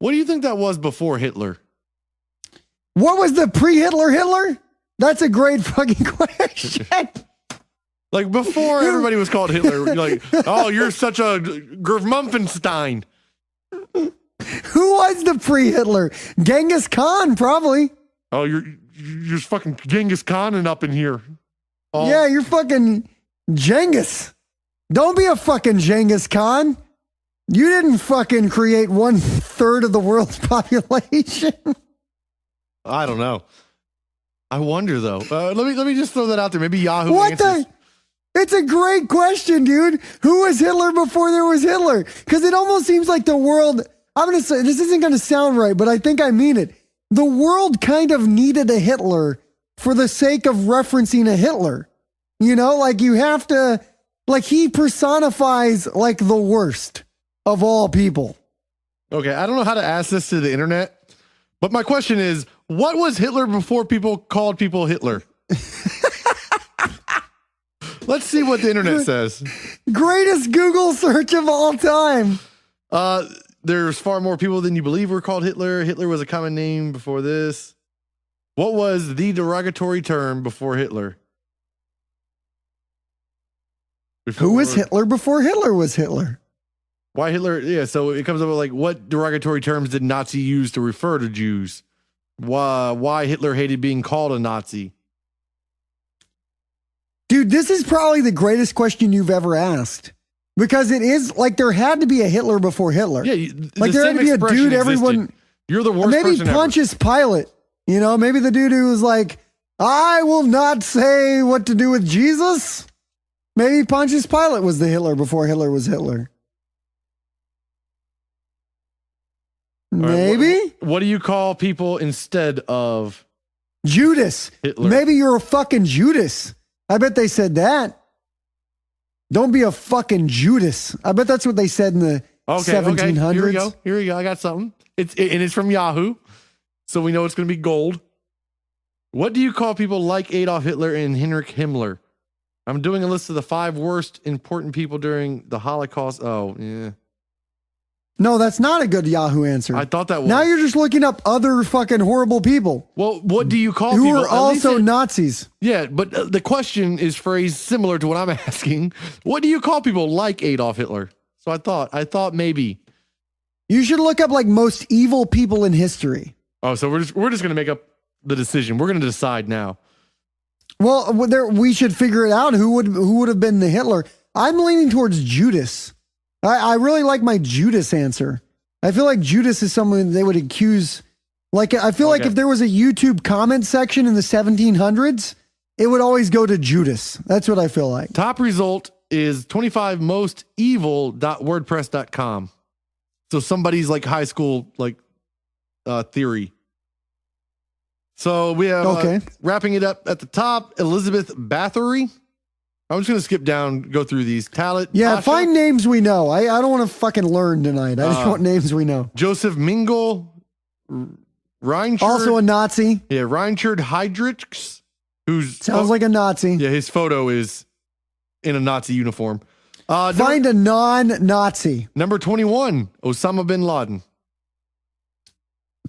What do you think that was before Hitler? What was the pre-Hitler Hitler? That's a great fucking question. Like before everybody was called Hitler. You're like, oh, you're such a Mumpfenstein. Who was the pre-Hitler? Genghis Khan, probably. Oh, you're fucking Genghis Khan up in here. Oh. Yeah, you're fucking Genghis. Don't be a fucking Genghis Khan. You didn't fucking create 1/3 of the world's population. I don't know. I wonder though. Let me just throw that out there. Maybe Yahoo. What the? It's a great question, dude. Who was Hitler before there was Hitler? Because it almost seems like the world. I'm gonna say this isn't gonna sound right, but I think I mean it. The world kind of needed a Hitler for the sake of referencing a Hitler. You know, like you have to. Like he personifies like the worst of all people. Okay, I don't know how to ask this to the internet, but my question is, what was Hitler before people called people Hitler? Let's see what the internet says. Greatest Google search of all time. There's far more people than you believe were called Hitler. Hitler was a common name before this. What was the derogatory term before Hitler? Who was Hitler before Hitler was Hitler? Why Hitler? Yeah, so it comes up with like, what derogatory terms did Nazi use to refer to Jews? Why Hitler hated being called a Nazi? Dude, this is probably the greatest question you've ever asked. Because it is like there had to be a Hitler before Hitler. Yeah, like there had to be a dude everyone. You're the worst maybe person Pontius Pilate. You know, maybe the dude who was like, I will not say what to do with Jesus. Maybe Pontius Pilate was the Hitler before Hitler was Hitler. Maybe. Right, what do you call people instead of Judas? Hitler? Maybe you're a fucking Judas. I bet they said that. Don't be a fucking Judas. I bet that's what they said in the 1700s. Okay. Here we go. I got something. It's from Yahoo, so we know it's going to be gold. What do you call people like Adolf Hitler and Heinrich Himmler? I'm doing a list of the 5 worst important people during the Holocaust. Oh, yeah. No, that's not a good Yahoo answer. I thought that was. Now you're just looking up other fucking horrible people. Well, what do you call who people? are also Nazis? Yeah, but the question is phrased similar to what I'm asking. What do you call people like Adolf Hitler? So I thought maybe. You should look up like most evil people in history. Oh, so we're just going to make up the decision. We're going to decide now. Well, we should figure it out. Who would have been the Hitler? I'm leaning towards Judas. I really like my Judas answer. I feel like Judas is someone they would accuse. Like, I feel like if there was a YouTube comment section in the 1700s, it would always go to Judas. That's what I feel like. Top result is 25mostevil.wordpress.com. So somebody's like high school like theory. So we have wrapping it up at the top, Elizabeth Bathory. I'm just going to skip down, go through these. Talit. Yeah, Tasha. find names we know. I don't want to fucking learn tonight. I just want names we know. Joseph Mingel. Reinhard. Also a Nazi. Yeah, Reinhard Heydrichs. Sounds like a Nazi. Yeah, his photo is in a Nazi uniform. Find a non-Nazi. Number 21, Osama bin Laden.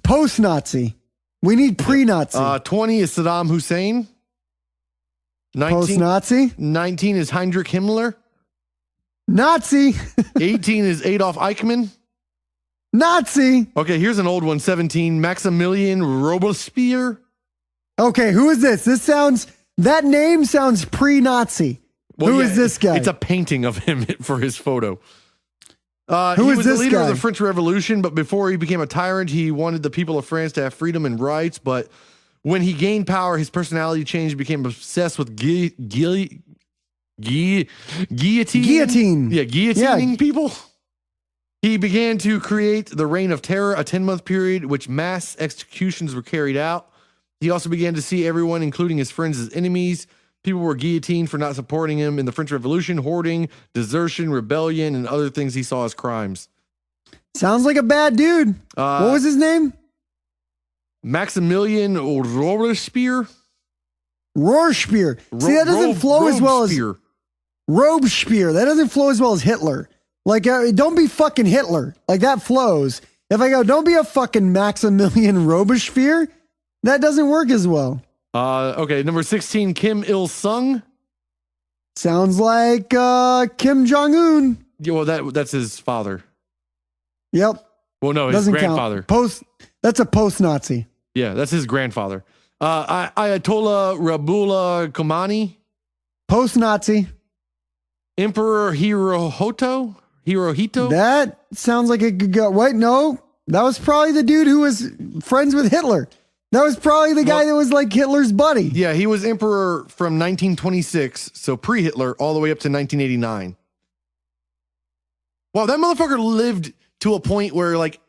Post-Nazi. We need pre-Nazi. 20 is Saddam Hussein. 19, Post-Nazi. 19 is Heinrich Himmler. Nazi. 18 is Adolf Eichmann. Nazi. Okay, here's an old one. 17, Maximilian Robespierre. Okay, who is this? That name sounds pre-Nazi. Who is this guy? It's a painting of him for his photo. Who he is was this the leader guy? of the French Revolution, but before he became a tyrant, he wanted the people of France to have freedom and rights. But when he gained power, his personality changed, and became obsessed with guillotine. Guillotine. Yeah, guillotining people. He began to create the Reign of Terror, a 10-month period which mass executions were carried out. He also began to see everyone, including his friends, as enemies. People were guillotined for not supporting him in the French Revolution, hoarding, desertion, rebellion, and other things he saw as crimes. Sounds like a bad dude. What was his name? Maximilian Robespierre. Robespierre. See, that doesn't flow as well as Robespierre. That doesn't flow as well as Hitler. Like, don't be fucking Hitler. Like, that flows. If I go, don't be a fucking Maximilian Robespierre, that doesn't work as well. Okay, number 16, Kim Il Sung. Sounds like Kim Jong Un. Yeah, well, that's his father. Yep. Well, no, his Doesn't grandfather. Count. That's a post-Nazi. Yeah, that's his grandfather. Ayatollah Rabullah Khomeini. Post-Nazi. Emperor Hirohito. That sounds like a good go. Wait, no. That was probably the dude who was friends with Hitler. That was probably the guy that was like Hitler's buddy. Yeah, he was emperor from 1926, so pre-Hitler, all the way up to 1989. Wow, that motherfucker lived to a point where like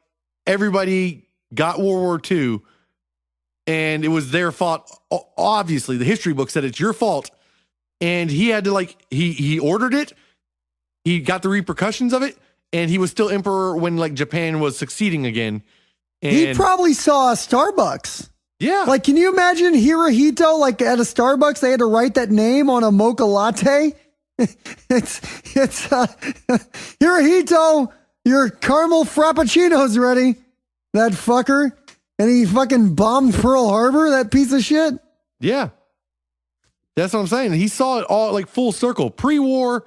everybody got World War II and it was their fault. Obviously, the history book said it's your fault. And he had to like, he ordered it. He got the repercussions of it. And he was still emperor when like Japan was succeeding again. And He probably saw a Starbucks. yeah. Like, can you imagine Hirohito, like at a Starbucks, they had to write that name on a mocha latte? it's Hirohito, your caramel frappuccino's ready. That fucker. And he fucking bombed Pearl Harbor, that piece of shit. Yeah. That's what I'm saying. He saw it all like full circle, pre-war,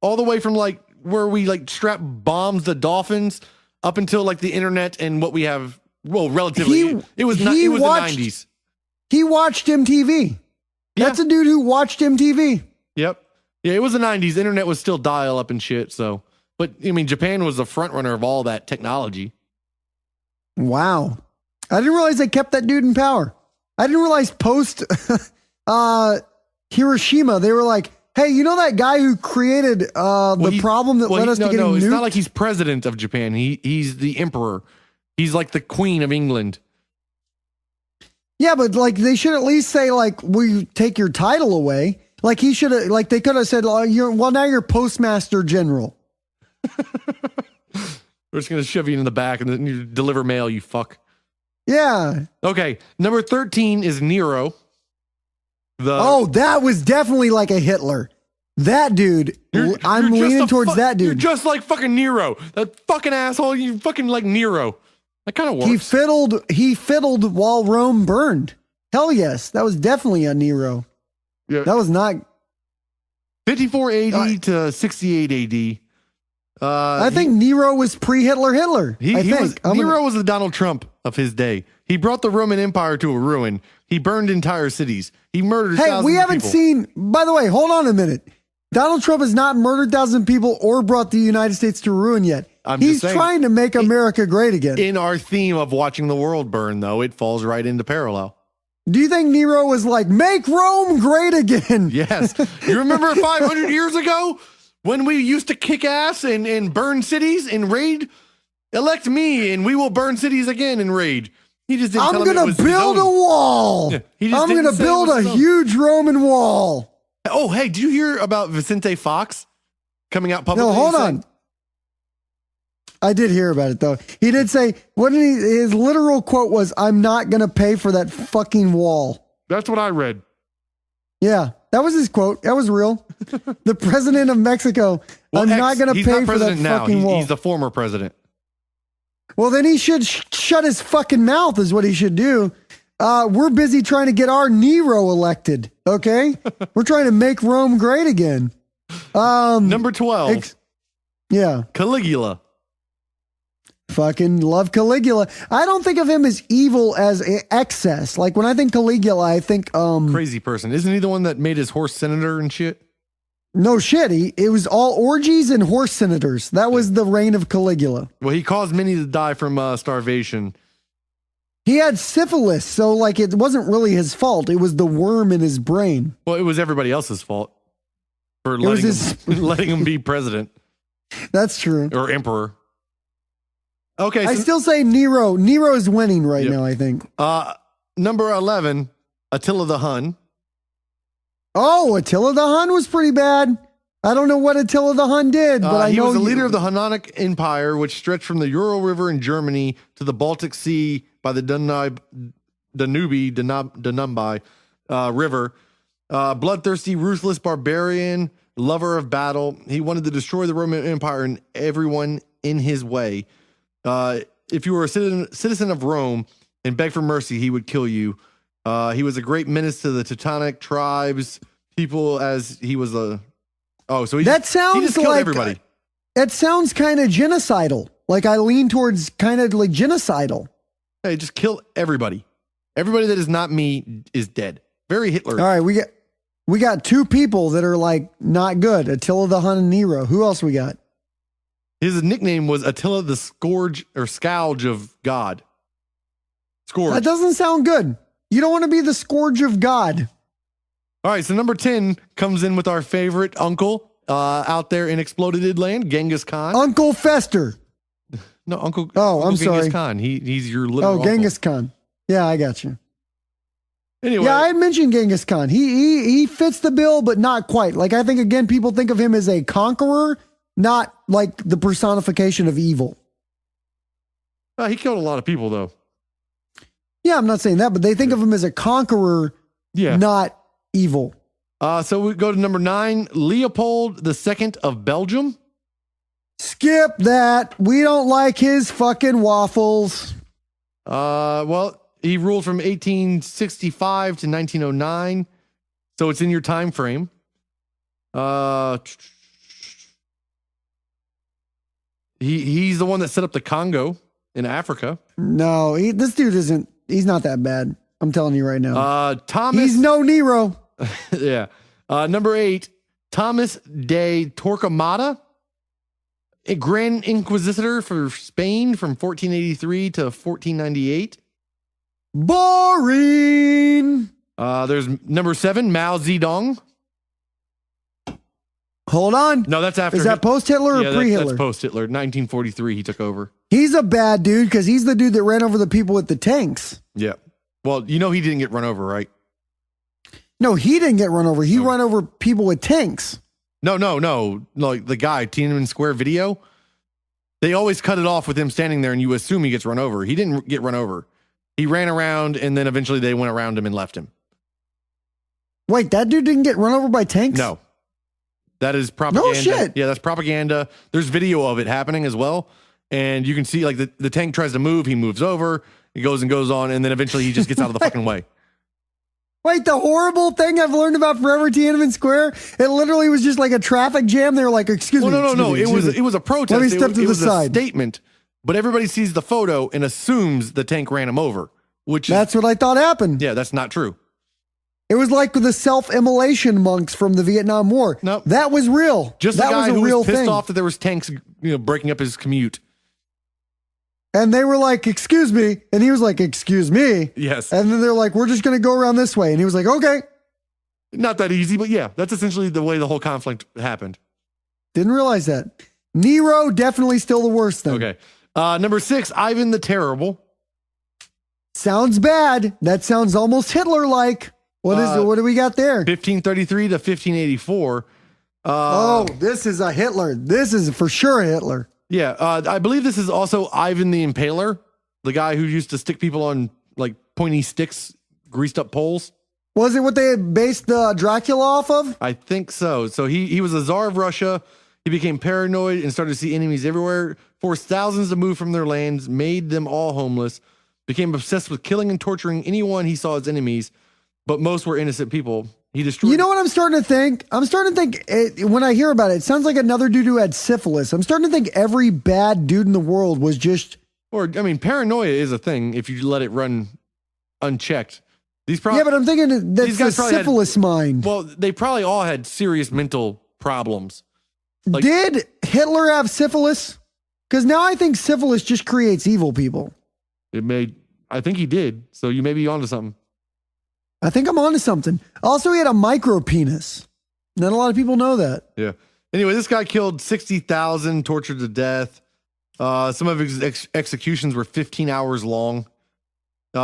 all the way from like where we like strap bombs the dolphins up until like the internet and what we have. Well, relatively, it was the 90s. He watched MTV. That's a dude who watched MTV. Yep. Yeah, it was the 90s. Internet was still dial up and shit. So, but I mean, Japan was the front runner of all that technology. Wow. I didn't realize they kept that dude in power. I didn't realize post Hiroshima, they were like, hey, you know that guy who created the problem that led us to getting nuked? It's not like he's president of Japan. He's the emperor. He's like the queen of England. Yeah, but like they should at least say like, we take your title away. Like he should have, like they could have said, now you're postmaster general. We're just going to shove you in the back and then you deliver mail, you fuck. Yeah. Okay. Number 13 is Nero. That was definitely like a Hitler. That dude, I'm leaning towards that dude. You're just like fucking Nero. That fucking asshole. You fucking like Nero. That kind of works. He fiddled while Rome burned. Hell yes. That was definitely a Nero. Yeah. That was not 54 AD to 68 AD. I think Nero was pre-Hitler Hitler. Nero was the Donald Trump of his day. He brought the Roman Empire to a ruin. He burned entire cities. He murdered thousands of people. Hey, we haven't seen, by the way, hold on a minute. Donald Trump has not murdered thousands of people or brought the United States to ruin yet. He's trying to make America great again. In our theme of watching the world burn, though, it falls right into parallel. Do you think Nero was like, make Rome great again? Yes. You remember 500 years ago when we used to kick ass and burn cities and raid? Elect me and we will burn cities again and raid. He just didn't I'm going to build a wall. Yeah, I'm going to build a huge Roman wall. Oh, hey, did you hear about Vicente Fox coming out publicly? No, hold on. I did hear about it, though. He did say, his literal quote was, I'm not going to pay for that fucking wall. That's what I read. Yeah, that was his quote. That was real. The president of Mexico, I'm not going to pay for that fucking wall. He's the former president. Well, then he should shut his fucking mouth is what he should do. We're busy trying to get our Nero elected, okay? We're trying to make Rome great again. Number 12. Yeah. Caligula. Fucking love Caligula. I don't think of him as evil as excess. Like when I think Caligula, I think crazy person. Isn't he the one that made his horse senator and shit? No shit. It was all orgies and horse senators. That was the reign of Caligula. Well, he caused many to die from starvation. He had syphilis, so like it wasn't really his fault. It was the worm in his brain. Well, it was everybody else's fault for letting him be president. That's true. Or emperor. Okay. I still say Nero. Nero is winning right now, I think. Number 11, Attila the Hun. Oh, Attila the Hun was pretty bad. I don't know what Attila the Hun did, but I know he was the leader of the Hunnic Empire, which stretched from the Ural River in Germany to the Baltic Sea by the Danube River. Bloodthirsty, ruthless barbarian, lover of battle. He wanted to destroy the Roman Empire and everyone in his way. If you were a citizen of Rome and begged for mercy, he would kill you. He was a great menace to the Teutonic tribes, people as he was a... Oh, so he just killed everybody. That sounds kind of genocidal. Like I lean towards kind of like genocidal. Hey, just kill everybody. Everybody that is not me is dead. Very Hitler. All right, we got two people that are like not good. Attila the Hun and Nero. Who else we got? His nickname was Attila the Scourge or Scourge of God. Scourge. That doesn't sound good. You don't want to be the scourge of God. All right, so number 10 comes in with our favorite uncle out there in exploded land, Genghis Khan. Uncle Fester. No, Uncle. Oh, Uncle I'm Genghis sorry. Khan. He's your literal uncle. Genghis Khan. Yeah, I got you. Anyway, yeah, I mentioned Genghis Khan. He fits the bill, but not quite. Like I think again, people think of him as a conqueror, not like the personification of evil. he killed a lot of people though. Yeah, I'm not saying that, but they think of him as a conqueror, not evil. So we go to number 9, Leopold II of Belgium. Skip that. We don't like his fucking waffles. Well, he ruled from 1865 to 1909, so it's in your time frame. He's the one that set up the Congo in Africa. No, this dude isn't. He's not that bad. I'm telling you right now. Thomas. He's no Nero. Yeah. Number 8, Thomas de Torquemada, a Grand Inquisitor for Spain from 1483 to 1498. Boring. There's number 7, Mao Zedong. Hold on. No, that's after. Is that post-Hitler or pre-Hitler? That's post-Hitler. 1943, he took over. He's a bad dude because he's the dude that ran over the people with the tanks. Yeah. Well, he didn't get run over, right? No, he didn't get run over. He ran over people with tanks. No. Like the guy, Tiananmen Square video, they always cut it off with him standing there and you assume he gets run over. He didn't get run over. He ran around and then eventually they went around him and left him. Wait, that dude didn't get run over by tanks? No. That is propaganda. No shit. Yeah, that's propaganda. There's video of it happening as well. And you can see like the tank tries to move. He moves over. He goes and goes on. And then eventually he just gets out of the fucking way. Wait, the horrible thing I've learned about Forever Tiananmen Square, it literally was just like a traffic jam. They were like, excuse me. No. It was a protest. Let me step to the side. A statement. But everybody sees the photo and assumes the tank ran him over. That's what I thought happened. Yeah, that's not true. It was like the self-immolation monks from the Vietnam War. Nope. That was real. Just that the guy was a who real was pissed thing. off that there was tanks, breaking up his commute. And they were like, excuse me. And he was like, excuse me. Yes. And then they're like, we're just going to go around this way. And he was like, okay. Not that easy, but yeah, that's essentially the way the whole conflict happened. Didn't realize that. Nero, definitely still the worst thing. Okay. Number 6, Ivan the Terrible. Sounds bad. That sounds almost Hitler-like. What do we got there? 1533 to 1584. This is a Hitler. This is for sure a Hitler. Yeah. I believe this is also Ivan the Impaler, the guy who used to stick people on like pointy sticks, greased up poles. Was it what they had based Dracula off of? I think so. So he was a czar of Russia. He became paranoid and started to see enemies everywhere, forced thousands to move from their lands, made them all homeless, became obsessed with killing and torturing anyone he saw as enemies, but most were innocent people. He destroyed. You know what I'm starting to think? When I hear about it, it sounds like another dude who had syphilis. I'm starting to think every bad dude in the world was just. Paranoia is a thing if you let it run unchecked. Yeah, but I'm thinking that's a syphilis mind. Well, they probably all had serious mental problems. Did Hitler have syphilis? Because now I think syphilis just creates evil people. I think he did. So you may be onto something. I think I'm onto something. Also, he had a micro penis. Not a lot of people know that. Yeah. Anyway, this guy killed 60,000, tortured to death. Some of his executions were 15 hours long.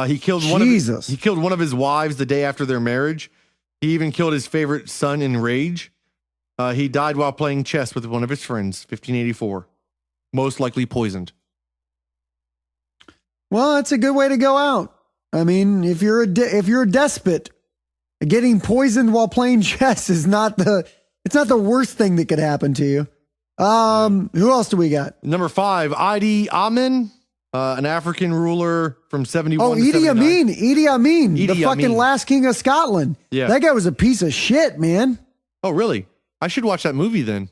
He killed one of his wives the day after their marriage. He even killed his favorite son in rage. He died while playing chess with one of his friends, 1584. Most likely poisoned. Well, that's a good way to go out. I mean, if you're a despot, getting poisoned while playing chess is not the worst thing that could happen to you. Who else do we got? Number 5, Idi Amin, an African ruler from 71 Oh, to Idi 79. Amin. Idi Amin, the Idi fucking Amin. last king of Scotland. Yeah. That guy was a piece of shit, man. Oh, really? I should watch that movie then.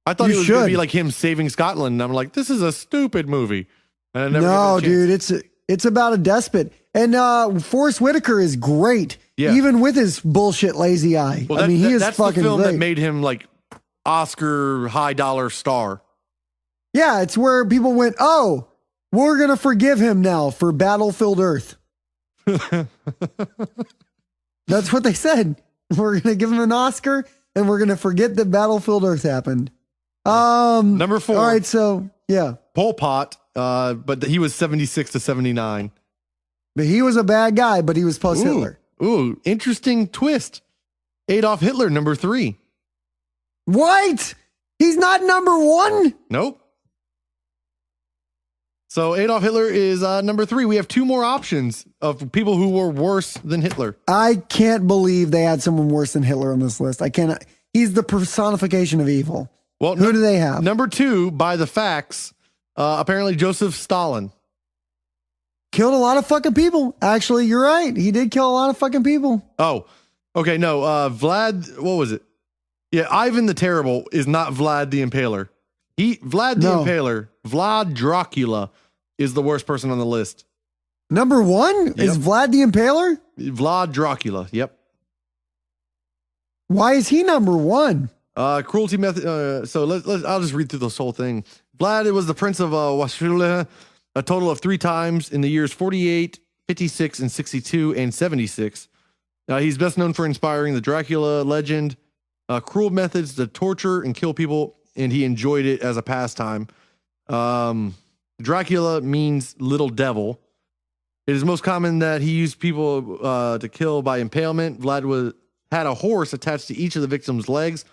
I thought You it was going to should. be like him saving Scotland. And I'm like, this is a stupid movie. And I never No, gave it a chance. dude, it's about a despot. And Forrest Whitaker is great, Yeah. even with his bullshit lazy eye. Well, I mean, he is that's fucking the film great. that made him like Oscar high dollar star. Yeah, it's where people went, oh, we're going to forgive him now for Battlefield Earth. That's what they said. We're going to give him an Oscar and we're going to forget that Battlefield Earth happened. Number 4, All right, so yeah. Pol Pot, but he was 76 to 79. But he was a bad guy, but he was post Hitler. Ooh, interesting twist. Adolf Hitler, number 3. What? He's not number 1? Nope. So Adolf Hitler is number 3. We have 2 more options of people who were worse than Hitler. I can't believe they had someone worse than Hitler on this list. I cannot. He's the personification of evil. Well, Who do they have? Number 2, by the facts, apparently Joseph Stalin. Killed a lot of fucking people. Actually, you're right. He did kill a lot of fucking people. Oh, okay. No, Vlad, what was it? Yeah, Ivan the Terrible is not Vlad the Impaler. Vlad the No. Impaler, Vlad Dracula is the worst person on the list. Number 1 is Yep. Vlad the Impaler. Vlad Dracula, yep. Why is he number 1? Cruelty method. So I'll just read through this whole thing. Vlad was the prince of Washula a total of 3 times in the years 48, 56, and 62, and 76. He's best known for inspiring the Dracula legend, cruel methods to torture and kill people, and he enjoyed it as a pastime. Dracula means little devil. It is most common that he used people to kill by impalement. Vlad had a horse attached to each of the victim's legs.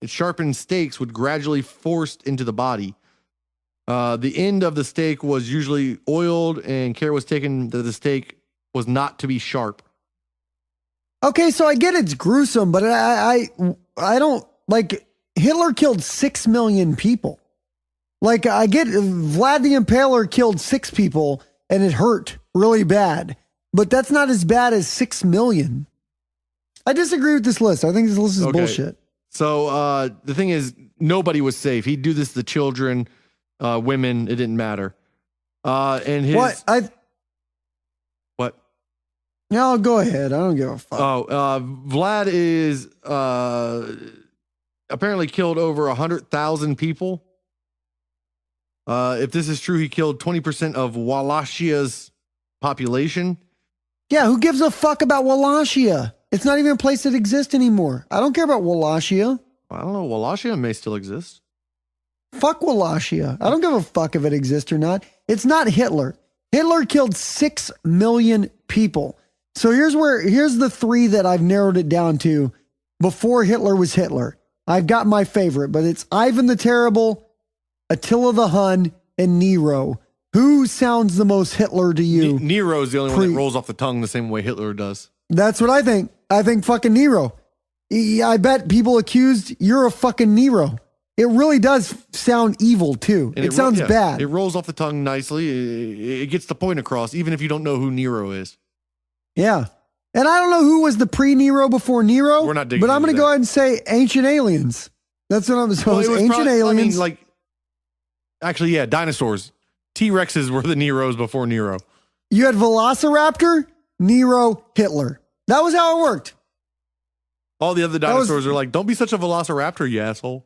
Its sharpened stakes would gradually forced into the body. The end of the stake was usually oiled, and care was taken that the stake was not to be sharp. Okay, so I get it's gruesome, but I don't like Hitler killed 6 million people. Like I get Vlad the Impaler killed 6 people and it hurt really bad, but that's not as bad as 6 million. I disagree with this list. I think this list is Okay. bullshit. So the thing is, nobody was safe. He'd do this to children, women. It didn't matter. And his What? what? No, go ahead. I don't give a fuck. Vlad is apparently killed over 100,000 people. If this is true, he killed 20% of Wallachia's population. Yeah, who gives a fuck about Wallachia? It's not even a place that exists anymore. I don't care about Wallachia. I don't know. Wallachia may still exist. Fuck Wallachia. I don't give a fuck if it exists or not. It's not Hitler. Hitler killed 6 million people. So here's the 3 that I've narrowed it down to before Hitler was Hitler. I've got my favorite, but it's Ivan the Terrible, Attila the Hun, and Nero. Who sounds the most Hitler to you? Nero's the only one that rolls off the tongue the same way Hitler does. That's what I think. I think fucking Nero. I bet people accused you're a fucking Nero. It really does sound evil too. And It sounds bad. It rolls off the tongue nicely. It gets the point across, even if you don't know who Nero is. Yeah. And I don't know who was the pre-Nero before Nero. We're not digging but I'm going into to go that. ahead and say ancient aliens. That's what I'm Well, supposed it was ancient probably- aliens. Actually, yeah, dinosaurs. T-Rexes were the Neros before Nero. You had Velociraptor, Nero, Hitler. That was how it worked. All the other was- dinosaurs are like, don't be such a velociraptor, you asshole.